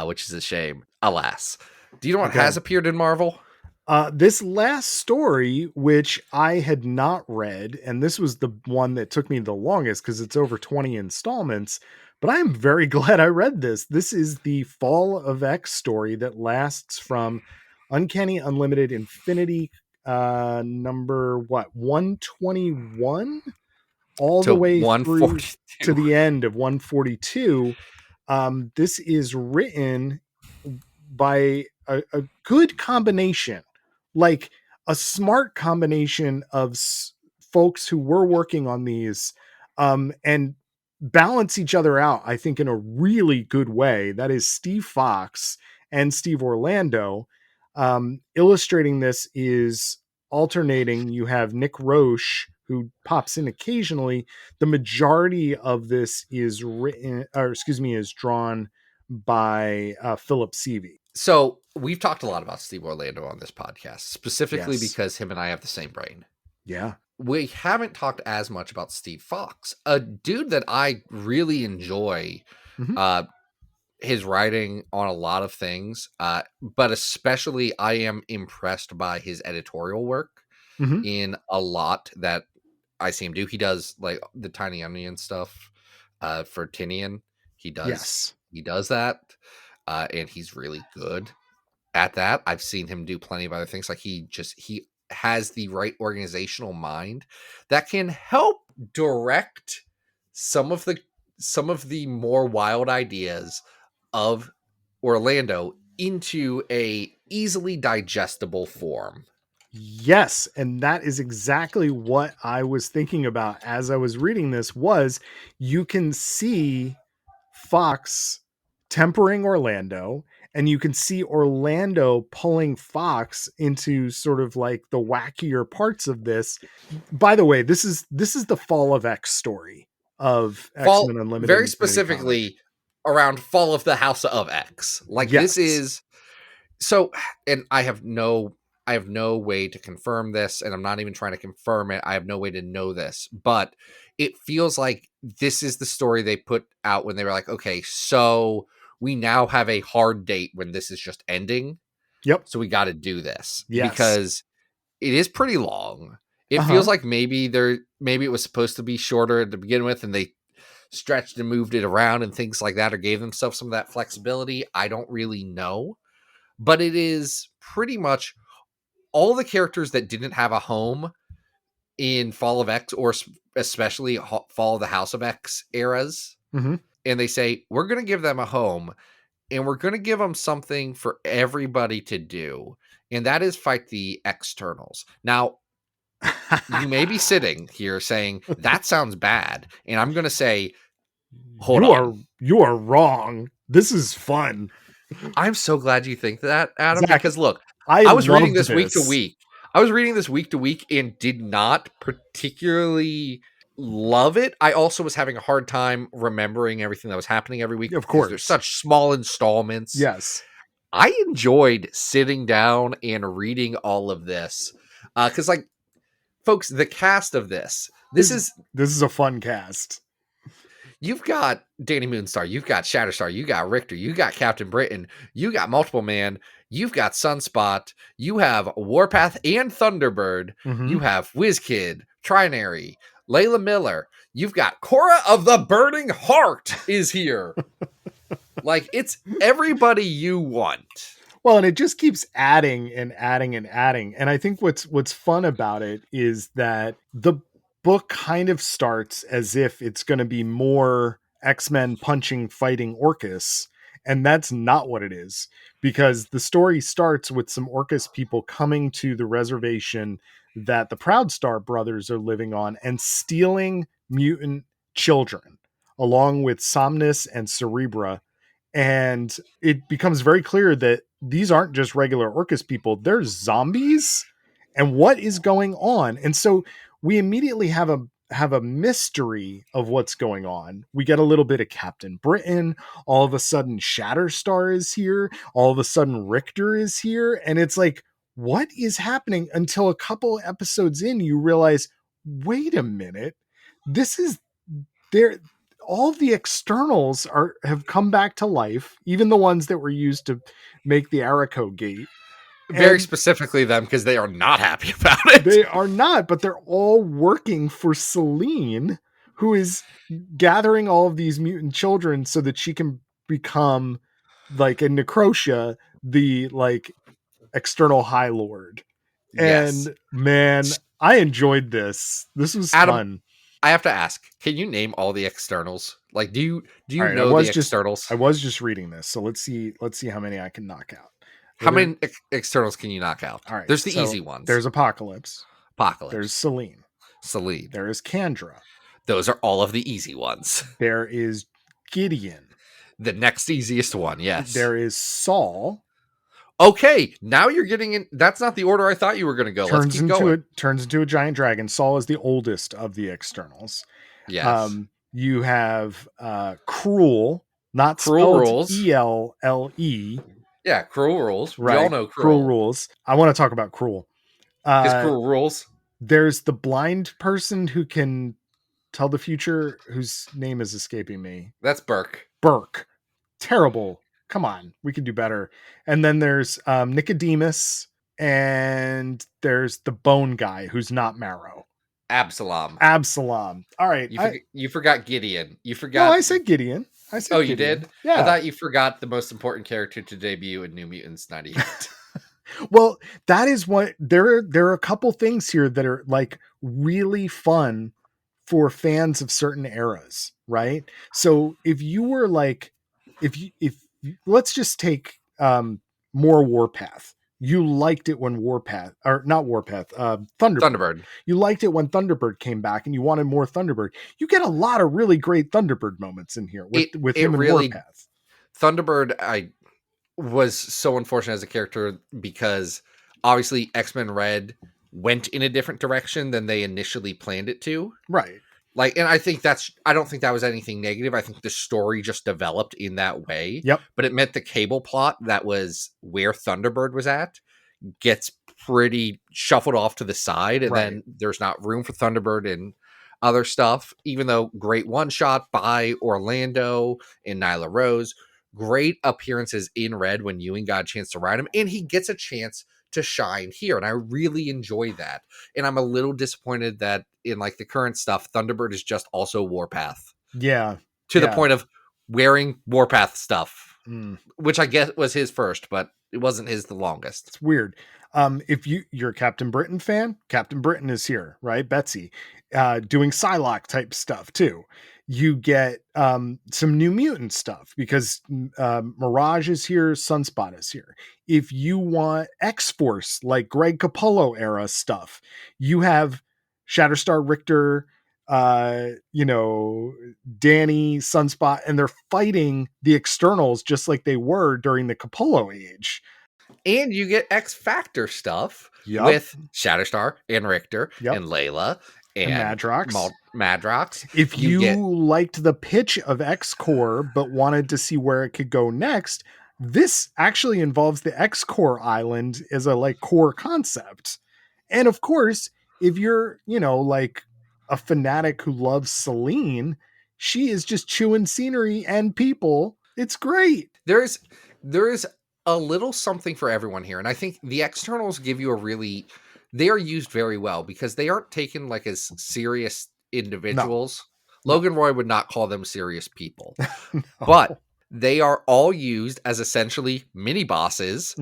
which is a shame, alas. Do you know what has appeared in Marvel? This last story, which I had not read, and this was the one that took me the longest because it's over 20 installments, but I am very glad I read this. This is the Fall of X story that lasts from Uncanny Unlimited Infinity number 121 all the way through to the end of 142. This is written by a good combination, like a smart combination of folks who were working on these and balance each other out, I think, in a really good way. That is Steve Fox and Steve Orlando. Illustrating this is alternating. You have Nick Roche, who pops in occasionally. The majority of this is drawn by Philip Seavey. So we've talked a lot about Steve Orlando on this podcast, specifically Yes. because him and I have the same brain. Yeah. We haven't talked as much about Steve Fox, a dude that I really enjoy his writing on a lot of things, but especially I am impressed by his editorial work in a lot that I see him do. He does like the Tiny Onion stuff for Tinian. He does that, and he's really good at that. I've seen him do plenty of other things. Like he has the right organizational mind that can help direct some of the more wild ideas of Orlando into a easily digestible form. Yes, and that is exactly what I was thinking about as I was reading this. Was you can see Fox tempering Orlando, and you can see Orlando pulling Fox into sort of like the wackier parts of this. By the way, this is the Fall of X story of X-Men Unlimited. Very specifically around Fall of the House of X. Like this is so, and I have no way to confirm this, and I'm not even trying to confirm it. I have no way to know this, but it feels like this is the story they put out when they were like, okay, so we now have a hard date when this is just ending. Yep. So we got to do this because it is pretty long. It feels like maybe it was supposed to be shorter to begin with, and they stretched and moved it around and things like that, or gave themselves some of that flexibility. I don't really know, but it is pretty much all the characters that didn't have a home in Fall of X, or especially Fall of the House of X eras. And they say, we're going to give them a home, and we're going to give them something for everybody to do. And that is fight the externals. Now, you may be sitting here saying, that sounds bad. And I'm going to say, you are wrong. This is fun. I'm so glad you think that, Adam, Zach, because look, I was reading this week to week. I was reading this week to week and did not particularly love it. I also was having a hard time remembering everything that was happening every week. Of course. There's such small installments. Yes. I enjoyed sitting down and reading all of this. Because, like, folks, the cast of this is a fun cast. You've got Danny Moonstar, you've got Shatterstar, you got Richter, you got Captain Britain, you got Multiple Man, you've got Sunspot, you have Warpath and Thunderbird, you have WizKid, Trinary, Layla Miller, you've got Cora of the Burning Heart is here. Like, it's everybody you want. Well, and it just keeps adding and adding and adding. And I think what's fun about it is that the book kind of starts as if it's going to be more X-Men punching, fighting Orcus. And that's not what it is, because the story starts with some Orcus people coming to the reservation that the Proudstar brothers are living on and stealing mutant children along with Somnus and Cerebra. And it becomes very clear that these aren't just regular Orcus people, they're zombies. And what is going on? And so we immediately have a mystery of what's going on. We get a little bit of Captain Britain. All of a sudden Shatterstar is here. All of a sudden Richter is here. And it's like, what is happening? Until a couple episodes in, you realize, wait a minute, this is there. All of the externals have come back to life, even the ones that were used to make the Ayako gate. Very specifically them, because they are not happy about it. They are not, but they're all working for Selene, who is gathering all of these mutant children so that she can become, like in Necrotia, the like external High Lord. Yes. And man, I enjoyed this. This was Adam, fun. I have to ask, can you name all the externals? Like, do you right, know the externals? I was just reading this, so let's see how many I can knock out. How many externals can you knock out? All right, there's the easy ones. There's Apocalypse. There's Selene. There is Kandra. Those are all of the easy ones. There is Gideon. The next easiest one, yes. There is Saul. Okay, now you're getting in. That's not the order I thought you were going to go. Let's keep going. Turns into a giant dragon. Saul is the oldest of the externals. Yes. You have Cruel, not Cruel spelled Rules. ELLE. Yeah, Cruel Rules. We Right. all know Cruel Cruel. Rules. I want to talk about Cruel. Because Cruel Rules. There's the blind person who can tell the future, whose name is escaping me. That's Burke. Burke. Terrible. Come on, we can do better. And then there's Nicodemus, and there's the bone guy who's not Marrow. Absalom. All right. You forgot Gideon. You No, forgot. I said Gideon. Oh, Gideon. you did? Yeah. I thought you forgot the most important character to debut in New Mutants 98. Well, that is what there are a couple things here that are like really fun for fans of certain eras, right? So if you were like, if let's just take more Warpath. You liked it when Warpath, or not Warpath, Thunderbird. You liked it when Thunderbird came back and you wanted more Thunderbird. You get a lot of really great Thunderbird moments in here with him and Warpath. Thunderbird, I was so unfortunate as a character because obviously X-Men Red went in a different direction than they initially planned it to. Right. Like, and I don't think that was anything negative. I think the story just developed in that way. Yep. But it meant the cable plot that was where Thunderbird was at gets pretty shuffled off to the side. And then there's not room for Thunderbird and other stuff, even though great one shot by Orlando and Nyla Rose, great appearances in Red when Ewing got a chance to ride him. And he gets a chance to shine here, and I really enjoy that. And I'm a little disappointed that in like the current stuff, Thunderbird is just also Warpath. Yeah. To the point of wearing Warpath stuff, which I guess was his first, but it wasn't his the longest. It's weird. If you're a Captain Britain fan, Captain Britain is here, right? Betsy, doing Psylocke type stuff too. You get some New Mutant stuff because Mirage is here, Sunspot is here. If you want X-Force, like Greg Capullo era stuff, you have Shatterstar, Richter, Danny, Sunspot, and they're fighting the externals just like they were during the Capullo age. And you get X Factor stuff with Shatterstar and Richter and Layla and Madrox. If you liked the pitch of X-Core but wanted to see where it could go next, this actually involves the X-Core island as a like core concept. And of course, if you're, like a fanatic who loves Selene, she is just chewing scenery and people. It's great. There is a little something for everyone here. And I think the externals give you they are used very well because they aren't taken like as serious individuals. No. Logan Roy would not call them serious people, but they are all used as essentially mini bosses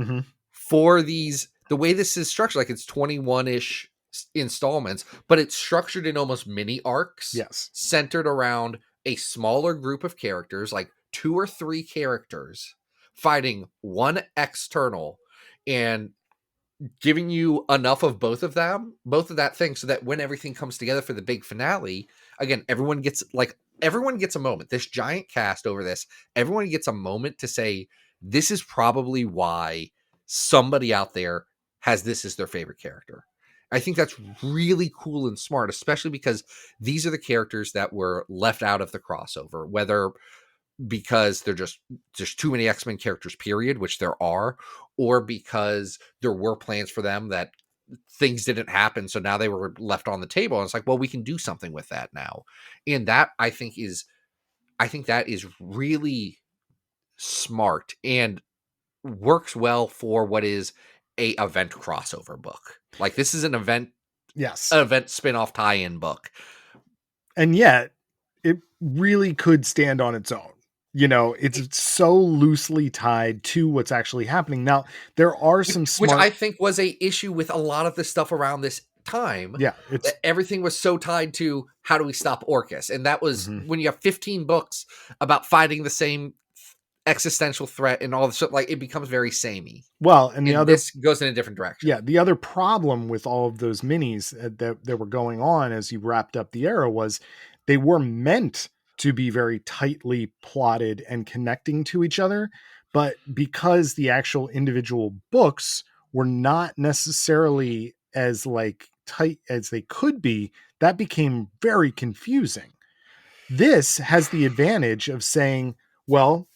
for the way this is structured. Like it's 21-ish installments, but it's structured in almost mini arcs. Yes. Centered around a smaller group of characters, like 2 or 3 characters fighting one external and giving you enough of both of that thing so that when everything comes together for the big finale, again, everyone gets a moment. This giant cast over this, everyone gets a moment to say, this is probably why somebody out there has this as their favorite character. I think that's really cool and smart, especially because these are the characters that were left out of the crossover, whether because they're just too many X-Men characters, period, which there are, or because there were plans for them that things didn't happen. So now they were left on the table. And it's like, well, we can do something with that now. And that I think that is really smart and works well for what is a event crossover book. Like this is an event spin-off tie-in book. And yet it really could stand on its own. It's so loosely tied to what's actually happening. Now, there are some smart... Which I think was a issue with a lot of the stuff around this time. Yeah. Everything was so tied to how do we stop Orcus? And that was when you have 15 books about fighting the same existential threat and all this stuff, like it becomes very samey. Well, and this goes in a different direction. Yeah. The other problem with all of those minis that were going on as you wrapped up the era was they were meant to be very tightly plotted and connecting to each other. But because the actual individual books were not necessarily as like tight as they could be, that became very confusing. This has the advantage of saying, well,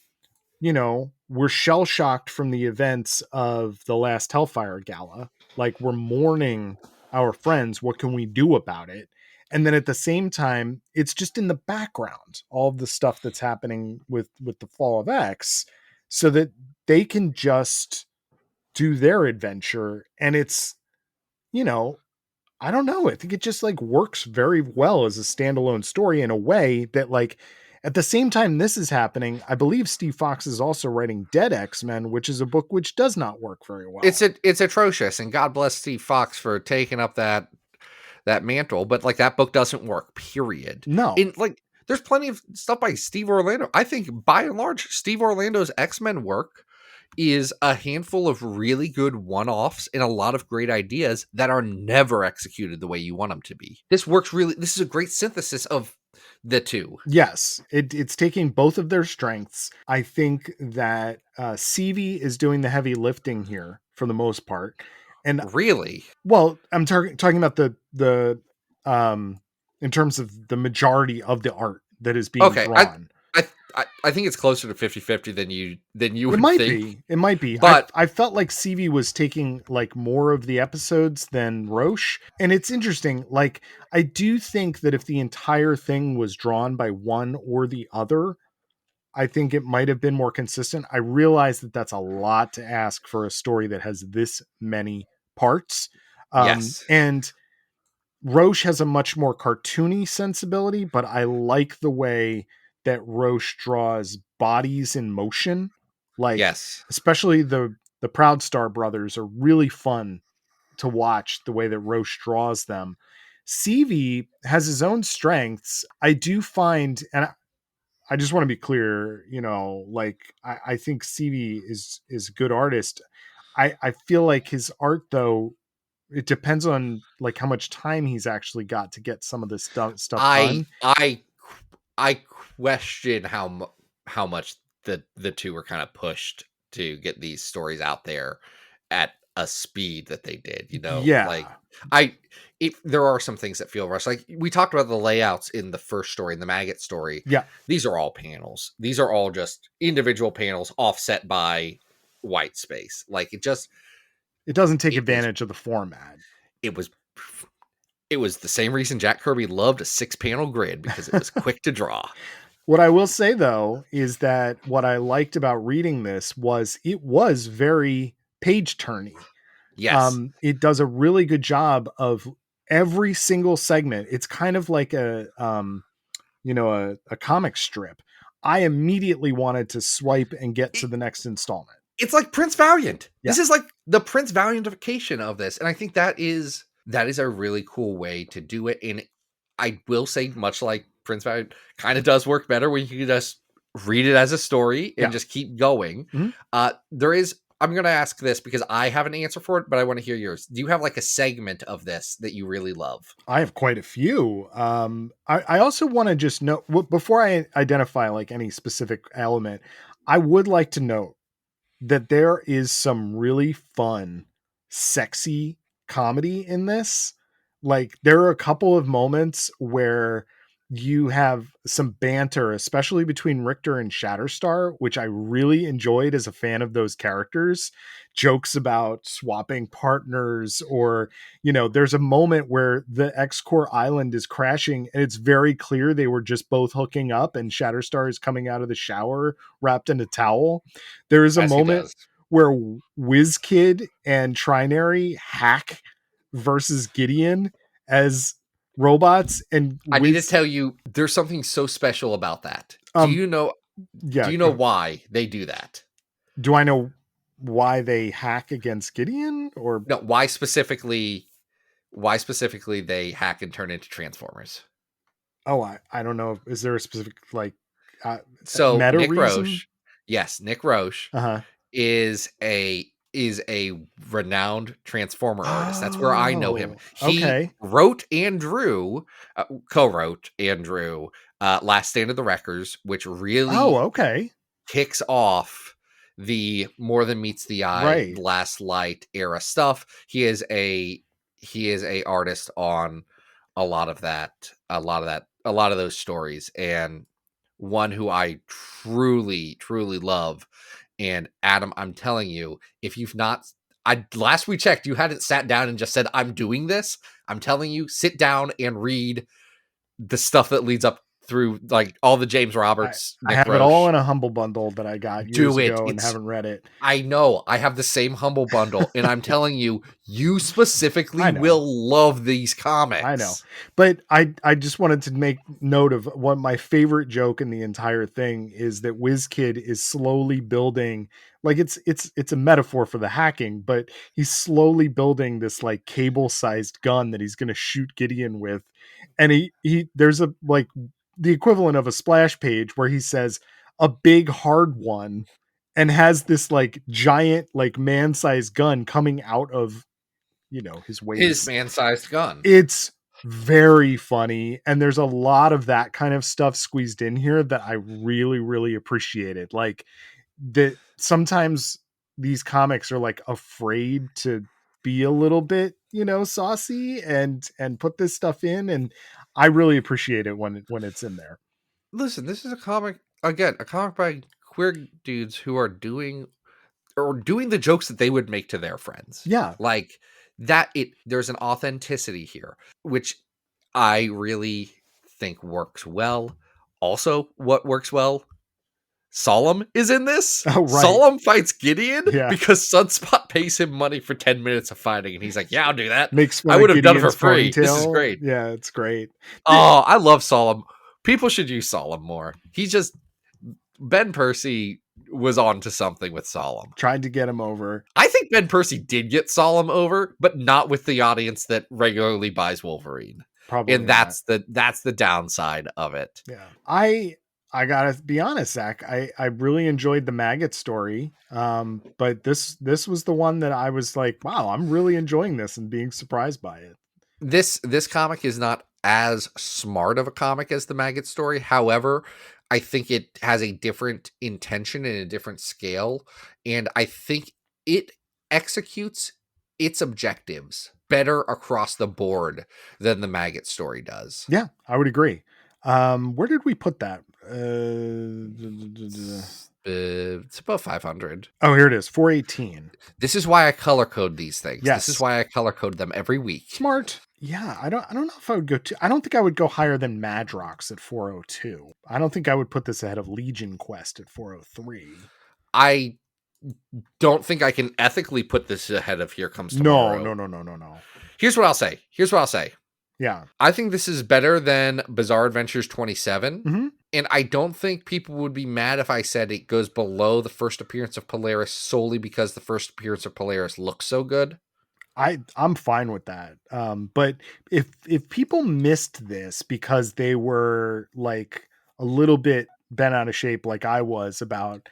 we're shell shocked from the events of the last Hellfire Gala. Like, we're mourning our friends. What can we do about it? And then at the same time, it's just in the background, all of the stuff that's happening with the fall of X, so that they can just do their adventure. And it's, I don't know. I think it just like works very well as a standalone story in a way that, like, at the same time this is happening, I believe Steve Fox is also writing Dead X-Men, which is a book which does not work very well. It's atrocious, and God bless Steve Fox for taking up that mantle. But like, that book doesn't work. Period. No. In like, there's plenty of stuff by Steve Orlando. I think by and large, Steve Orlando's X-Men work is a handful of really good one-offs and a lot of great ideas that are never executed the way you want them to be. This works really. This is a great synthesis of the two. Yes, it's taking both of their strengths. I think that Seiichi is doing the heavy lifting here for the most part. And Really? well, I'm talking about the in terms of the majority of the art that is being Okay. drawn. I think it's closer to 50-50 than you would It might think. be. It might be. But I felt like Seiichi was taking like more of the episodes than Roche. And it's interesting. Like, I do think that if the entire thing was drawn by one or the other, I think it might have been more consistent. I realize that that's a lot to ask for a story that has this many parts. yes. And Roche has a much more cartoony sensibility, but I like the way that Roche draws bodies in motion. Like, Yes. especially the Proud Star brothers are really fun to watch the way that Roche draws them. Seiichi has his own strengths. I do find, and I just want to be clear, like, I think Seiichi is a good artist. I feel like his art, though, it depends on like how much time he's actually got to get some of this stuff done. I question how much the two were kind of pushed to get these stories out there at a speed that they did. Yeah. Like, there are some things that feel rushed. Like, we talked about the layouts in the first story, in the Maggot story. Yeah. These are all panels. These are all just individual panels offset by white space. Like, it doesn't take advantage of the format. It was the same reason Jack Kirby loved a 6-panel grid, because it was quick to draw. What I will say, though, is that what I liked about reading this was it was very page turny. Yes. It does a really good job of every single segment. It's kind of like a comic strip. I immediately wanted to swipe and get to the next installment. It's like Prince Valiant. Yeah. This is like the Prince Valiantification of this. And I think that is a really cool way to do it. And I will say, much like Prince Valiant, kind of does work better when you can just read it as a story and just keep going. Mm-hmm. I'm going to ask this because I have an answer for it, but I want to hear yours. Do you have like a segment of this that you really love? I have quite a few. I also want to just note, before I identify like any specific element, I would like to note that there is some really fun, sexy comedy in this. Like, there are a couple of moments where you have some banter, especially between Richter and Shatterstar, which I really enjoyed as a fan of those characters. Jokes about swapping partners, or, there's a moment where the X-Core Island is crashing and it's very clear they were just both hooking up, and Shatterstar is coming out of the shower wrapped in a towel. There is a moment where WizKid and Trinary hack versus Gideon as robots, and I need to tell you, there's something so special about that. Do you know why they do that? Do I know why they hack against Gideon, or no? Why specifically they hack and turn into Transformers? Oh, I don't know. Is there a specific so meta Nick reason? Roche? Yes, Nick Roche is a renowned Transformer artist. That's where I know him. He wrote and drew, co-wrote and drew Last Stand of the Wreckers, which really kicks off the More Than Meets the Eye, Last Light era stuff. He is a artist on a lot of those stories, and one who I truly, truly love. And Adam, I'm telling you, if you've not, last we checked, you hadn't sat down and just said, I'm doing this. I'm telling you, sit down and read the stuff that leads up through like all the James Roberts, I Nick have it Roche. all in a humble bundle that I got years ago and haven't read it. I know. I have the same humble bundle, and I'm telling you, you specifically I know. will love these comics. I know. But I just wanted to make note of what my favorite joke in the entire thing is that WizKid is slowly building, like it's a metaphor for the hacking, but he's slowly building this like cable-sized gun that he's going to shoot Gideon with. And he there's a like the equivalent of a splash page where he says a big hard one and has this like giant like man-sized gun coming out of, you know, his waist. His man-sized gun. It's very funny, and there's a lot of that kind of stuff squeezed in here that I really, really appreciated. Like that sometimes these comics are like afraid to be a little bit, you know, saucy and put this stuff in, and I really appreciate it when it's in there. Listen, this is a comic by queer dudes who are doing the jokes that they would make to their friends. Yeah. Like that there's an authenticity here, which I really think works well. Also, what works well, Solemn is in this. Oh, right. Solemn fights Gideon Yeah. because Sunspot pays him money for 10 minutes of fighting, and he's like, yeah, I'll do that. Makes I would have done it for Gideon's free. ponytail. This is great. Yeah, it's great. Oh, I love Solemn. People should use Solemn more. Ben Percy was on to something with Solemn. Tried to get him over. I think Ben Percy did get Solemn over, but not with the audience that regularly buys Wolverine. Probably. And that's the downside of it. Yeah. I gotta be honest, Zach. I really enjoyed the maggot story. But this was the one that I was like, wow, I'm really enjoying this and being surprised by it. This comic is not as smart of a comic as the maggot story. However, I think it has a different intention and a different scale. And I think it executes its objectives better across the board than the maggot story does. Yeah, I would agree. Where did we put that? It's about 500. Oh, here it is. 418. This is why I color code these things. Yes. This is why I color code them every week. Smart. Yeah, I don't know if I would go I don't think I would go higher than Madrox at 402. I don't think I would put this ahead of Legion Quest at 403. I don't think I can ethically put this ahead of Here Comes Tomorrow. No. Here's what I'll say. Yeah. I think this is better than Bizarre Adventures 27. Mm-hmm. And I don't think people would be mad if I said it goes below the first appearance of Polaris solely because the first appearance of Polaris looks so good. I'm fine with that. But if people missed this because they were like a little bit bent out of shape like I was about,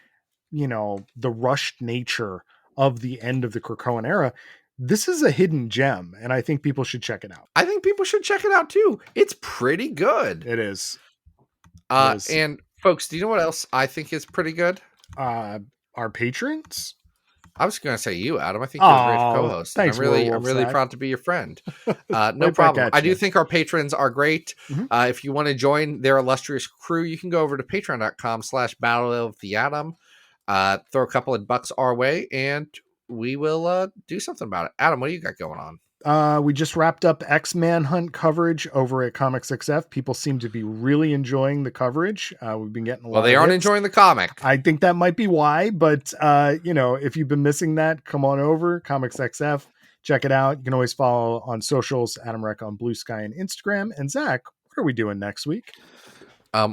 you know, the rushed nature of the end of the Krakoan era, this is a hidden gem, and I think people should check it out. I think people should check it out too. It's pretty good. It is. And folks, do you know what else I think is pretty good? Our patrons. I was going to say you, Adam. I think you're a great co-host. Thanks, I'm really Zach. proud to be your friend. No Right problem. I do you. think our patrons are great. Mm-hmm. If you want to join their illustrious crew, you can go over to patreon.com/Battle of the Atom. Throw a couple of bucks our way, and we will do something about it. Adam, what do you got going on? We just wrapped up X-Man Hunt coverage over at Comics XF. People seem to be really enjoying the coverage. We've been getting a lot. Well, they aren't enjoying the comic. I think that might be why, but you know, if you've been missing that, come on over Comics XF, check it out. You can always follow on socials, Adam Reck on Blue Sky and Instagram. And Zach, what are we doing next week?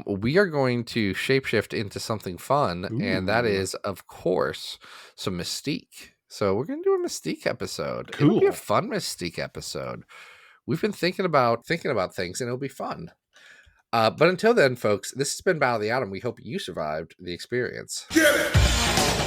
We are going to shapeshift into something fun, and that is, of course, some Mystique. So we're going to do a Mystique episode. Cool. It'll be a fun Mystique episode. We've been thinking about things, and it'll be fun. But until then, folks, this has been Battle of the Atom. We hope you survived the experience. Get it!